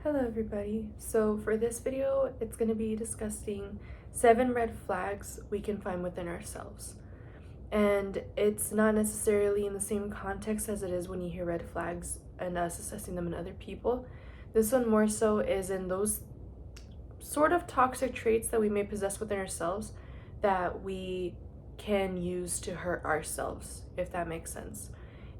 Hello everybody. So for this video, it's going to be discussing 7 red flags we can find within ourselves. And it's not necessarily in the same context as it is when you hear red flags and us assessing them in other people. This one more so is in those sort of toxic traits that we may possess within ourselves that we can use to hurt ourselves, if that makes sense.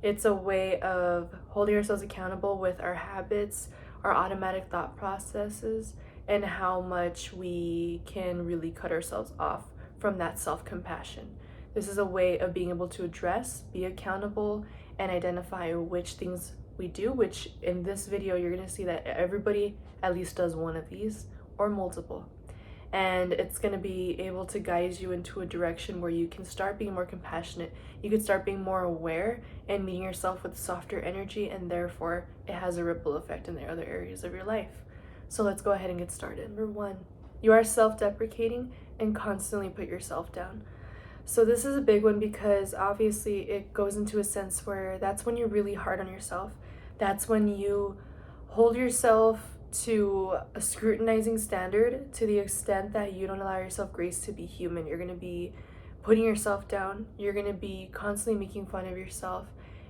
It's a way of holding ourselves accountable with our habits, our automatic thought processes, and how much we can really cut ourselves off from that self-compassion. This is a way of being able to address, be accountable, and identify which things we do, which in this video you're going to see that everybody at least does one of these or multiple. And it's going to be able to guide you into a direction where you can start being more compassionate. You can start being more aware and meeting yourself with softer energy, and therefore it has a ripple effect in the other areas of your life. So let's go ahead and get started. Number 1, you are self-deprecating and constantly put yourself down. So this is a big one because obviously it goes into a sense where that's when you're really hard on yourself. That's when you hold yourself to a scrutinizing standard to the extent that you don't allow yourself grace to be human. You're going to be putting yourself down. You're going to be constantly making fun of yourself,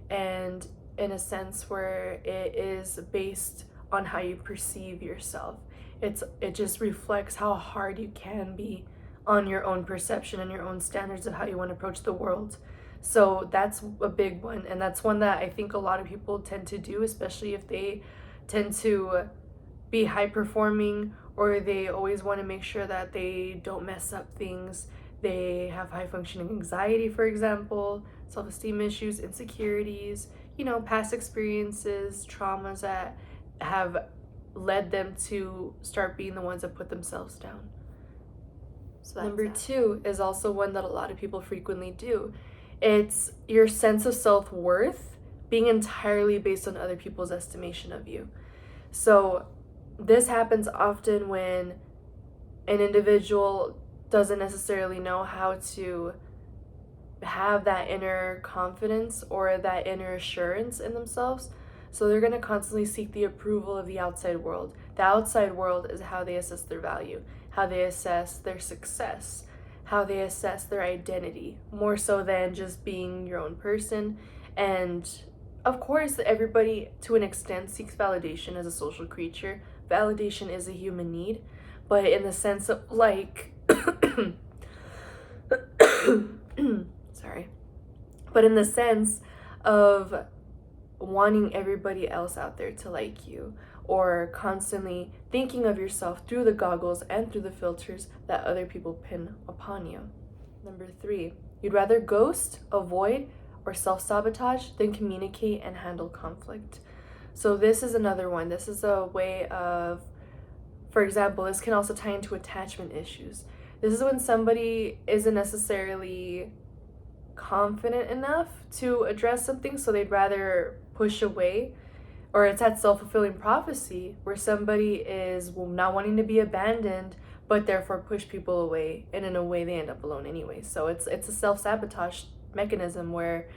and in a sense where it is based on how you perceive yourself. It just reflects how hard you can be on your own perception and your own standards of how you want to approach the world. So that's a big one, and that's one that I think a lot of people tend to do, especially if they tend to be high performing, or they always want to make sure that they don't mess up things. They have high functioning anxiety, for example, self-esteem issues, insecurities, past experiences, traumas that have led them to start being the ones that put themselves down. So number 2 is also one that a lot of people frequently do. It's your sense of self-worth being entirely based on other people's estimation of you. So this happens often when an individual doesn't necessarily know how to have that inner confidence or that inner assurance in themselves. So they're going to constantly seek the approval of the outside world. The outside world is how they assess their value, how they assess their success, how they assess their identity, more so than just being your own person. And of course, everybody to an extent seeks validation as a social creature. Validation is a human need, but in the sense of sorry, but in the sense of wanting everybody else out there to like you, or constantly thinking of yourself through the goggles and through the filters that other people pin upon you. Number 3, you'd rather ghost, avoid, or self-sabotage than communicate and handle conflict. So this is another one. This is a way of, for example, this can also tie into attachment issues. This is when somebody isn't necessarily confident enough to address something, so they'd rather push away. Or it's that self-fulfilling prophecy where somebody is not wanting to be abandoned, but therefore push people away, and in a way they end up alone anyway. So it's a self-sabotage mechanism where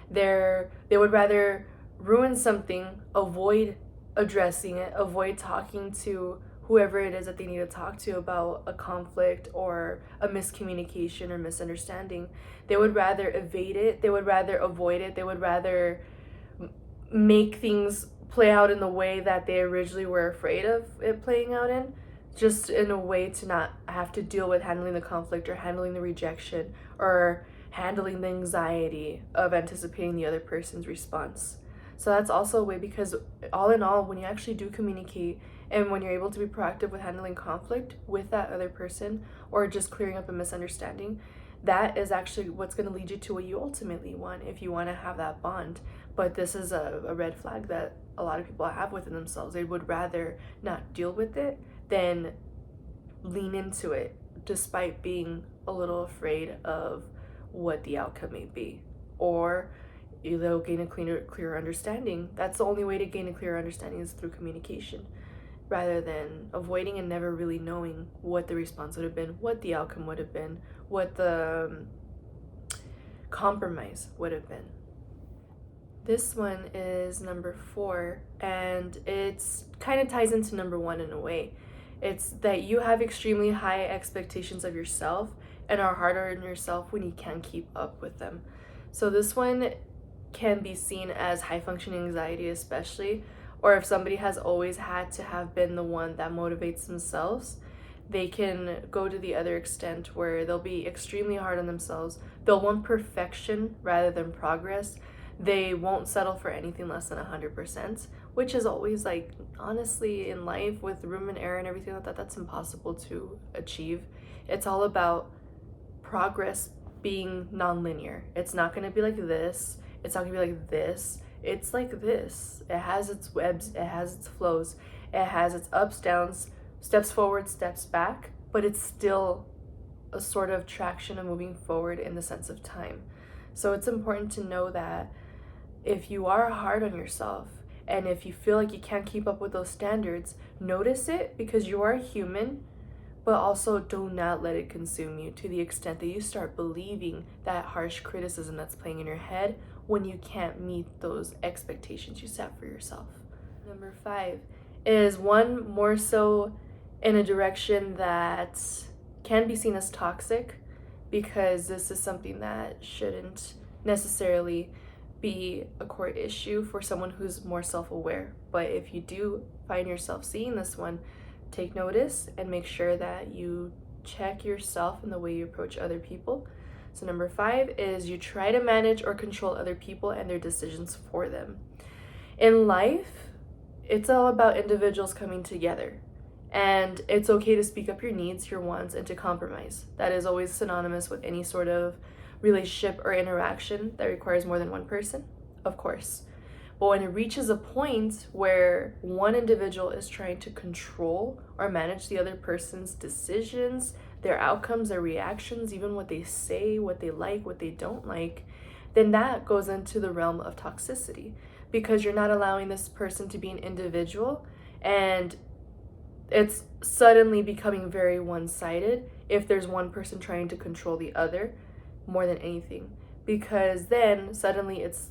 they would rather ruin something, avoid addressing it, avoid talking to whoever it is that they need to talk to about a conflict or a miscommunication or misunderstanding. They would rather evade it, they would rather avoid it, they would rather make things play out in the way that they originally were afraid of it playing out in, just in a way to not have to deal with handling the conflict or handling the rejection or handling the anxiety of anticipating the other person's response. So that's also a way, because all in all, when you actually do communicate and when you're able to be proactive with handling conflict with that other person or just clearing up a misunderstanding, that is actually what's going to lead you to what you ultimately want if you want to have that bond. But this is a red flag that a lot of people have within themselves. They would rather not deal with it than lean into it, despite being a little afraid of what the outcome may be. Or they'll gain a clearer understanding. That's the only way to gain a clearer understanding, is through communication, rather than avoiding and never really knowing what the response would have been, what the outcome would have been, what the compromise would have been. This one is number 4, and it's kind of ties into number one in a way. It's that you have extremely high expectations of yourself and are harder on yourself when you can't keep up with them. So this one can be seen as high functioning anxiety, especially, or if somebody has always had to have been the one that motivates themselves, they can go to the other extent where they'll be extremely hard on themselves. They'll want perfection rather than progress. They won't settle for anything less than 100%, which is always, like, honestly, in life with room and error and everything like that, that's impossible to achieve. It's all about progress being non-linear. It's not going to be like this. It's not going to be like this. It's like this. It has its webs. It has its flows. It has its ups, downs, steps forward, steps back, but it's still a sort of traction of moving forward in the sense of time. So it's important to know that if you are hard on yourself and if you feel like you can't keep up with those standards, notice it, because you are human, but also do not let it consume you to the extent that you start believing that harsh criticism that's playing in your head when you can't meet those expectations you set for yourself. Number 5 is one more so in a direction that can be seen as toxic, because this is something that shouldn't necessarily be a core issue for someone who's more self-aware. But if you do find yourself seeing this one, take notice and make sure that you check yourself in the way you approach other people. So number 5 is you try to manage or control other people and their decisions for them. In life, it's all about individuals coming together. And it's okay to speak up your needs, your wants, and to compromise. That is always synonymous with any sort of relationship or interaction that requires more than one person, of course. But when it reaches a point where one individual is trying to control or manage the other person's decisions, their outcomes, their reactions, even what they say, what they like, what they don't like, then that goes into the realm of toxicity, because you're not allowing this person to be an individual, and it's suddenly becoming very one-sided if there's one person trying to control the other more than anything, because then suddenly it's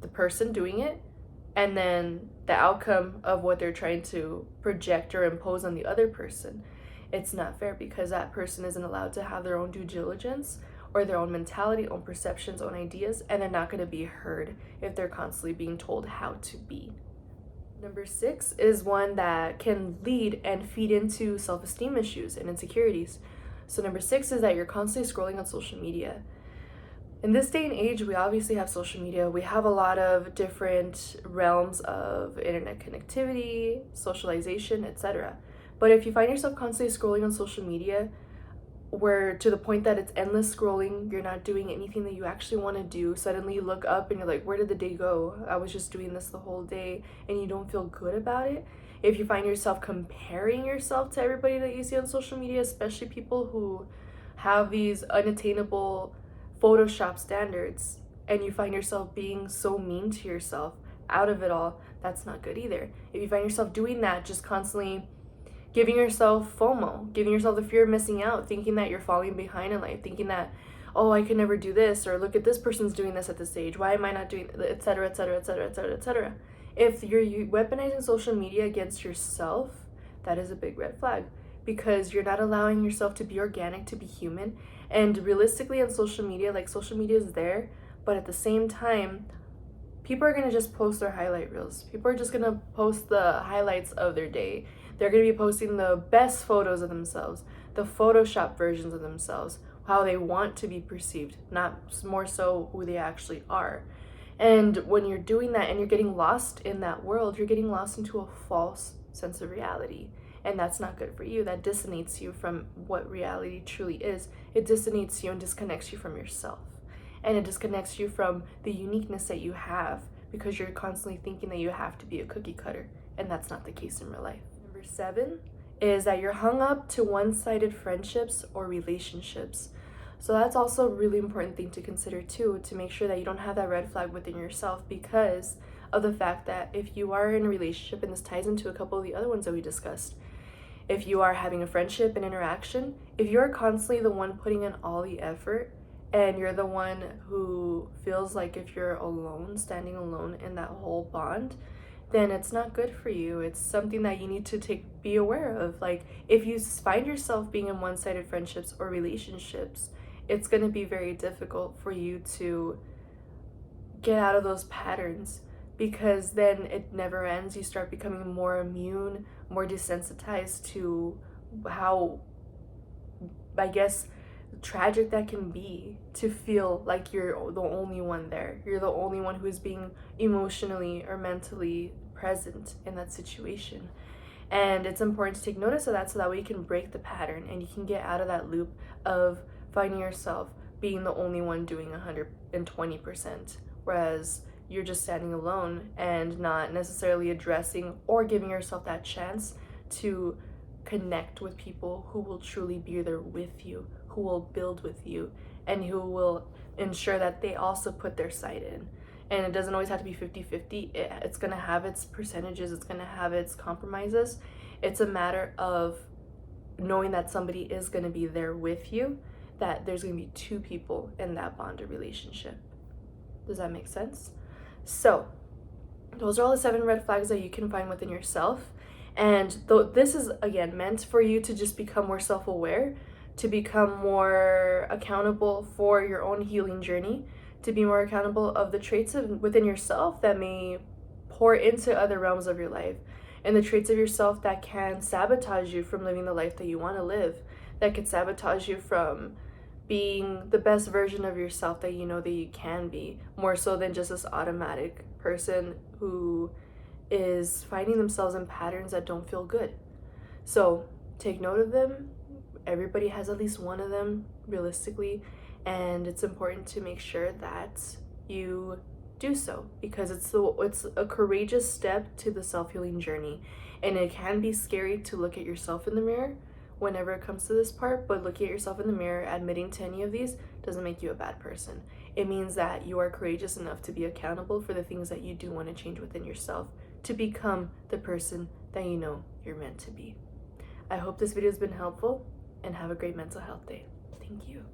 the person doing it, and then the outcome of what they're trying to project or impose on the other person. It's not fair, because that person isn't allowed to have their own due diligence or their own mentality, own perceptions, own ideas, and they're not going to be heard if they're constantly being told how to be. Number 6 is one that can lead and feed into self-esteem issues and insecurities. So number 6 is that you're constantly scrolling on social media. In this day and age, we obviously have social media. We have a lot of different realms of internet connectivity, socialization, etc. But if you find yourself constantly scrolling on social media, where to the point that it's endless scrolling, you're not doing anything that you actually want to do, suddenly you look up and you're like, where did the day go? I was just doing this the whole day, and you don't feel good about it. If you find yourself comparing yourself to everybody that you see on social media, especially people who have these unattainable Photoshop standards, and you find yourself being so mean to yourself out of it all, that's not good either. If you find yourself doing that, just constantly giving yourself FOMO, giving yourself the fear of missing out, thinking that you're falling behind in life, thinking that, oh, I could never do this, or look at this person's doing this at this age, why am I not doing, etc., etc., etc., etc., etc. If you're weaponizing social media against yourself, that is a big red flag, because you're not allowing yourself to be organic, to be human. And realistically on social media, like, social media is there, but at the same time, people are going to just post their highlight reels. People are just going to post the highlights of their day. They're going to be posting the best photos of themselves, the Photoshop versions of themselves, how they want to be perceived, not more so who they actually are. And when you're doing that and you're getting lost in that world, you're getting lost into a false sense of reality. And that's not good for you. That dissonates you from what reality truly is. It dissonates you and disconnects you from yourself. And it disconnects you from the uniqueness that you have, because you're constantly thinking that you have to be a cookie cutter. And that's not the case in real life. Number 7 is that you're hung up to one-sided friendships or relationships. So that's also a really important thing to consider too, to make sure that you don't have that red flag within yourself, because of the fact that if you are in a relationship, and this ties into a couple of the other ones that we discussed, if you are having a friendship and interaction, if you're constantly the one putting in all the effort, and you're the one who feels like if you're alone, standing alone in that whole bond, then it's not good for you. It's something that you need to be aware of. Like, if you find yourself being in one-sided friendships or relationships, it's going to be very difficult for you to get out of those patterns, because then it never ends. You start becoming more immune, more desensitized to how, I guess, tragic that can be, to feel like you're the only one there. You're the only one who's being emotionally or mentally present in that situation. And it's important to take notice of that, so that way you can break the pattern and you can get out of that loop of finding yourself being the only one doing 120%, whereas you're just standing alone and not necessarily addressing or giving yourself that chance to connect with people who will truly be there with you, who will build with you, and who will ensure that they also put their side in. And it doesn't always have to be 50-50. It's going to have its percentages, it's going to have its compromises. It's a matter of knowing that somebody is going to be there with you, that there's going to be two people in that bonded relationship. Does that make sense? So those are all the 7 red flags that you can find within yourself. And this is, again, meant for you to just become more self-aware, to become more accountable for your own healing journey, to be more accountable of the traits within yourself that may pour into other realms of your life, and the traits of yourself that can sabotage you from living the life that you want to live, that could sabotage you from being the best version of yourself that you know that you can be, more so than just this automatic person who is finding themselves in patterns that don't feel good. So take note of them. Everybody has at least one of them, realistically, and it's important to make sure that you do so, because it's a courageous step to the self-healing journey. And it can be scary to look at yourself in the mirror whenever it comes to this part, but looking at yourself in the mirror, admitting to any of these, doesn't make you a bad person. It means that you are courageous enough to be accountable for the things that you do want to change within yourself, to become the person that you know you're meant to be. I hope this video has been helpful, and have a great mental health day. Thank you.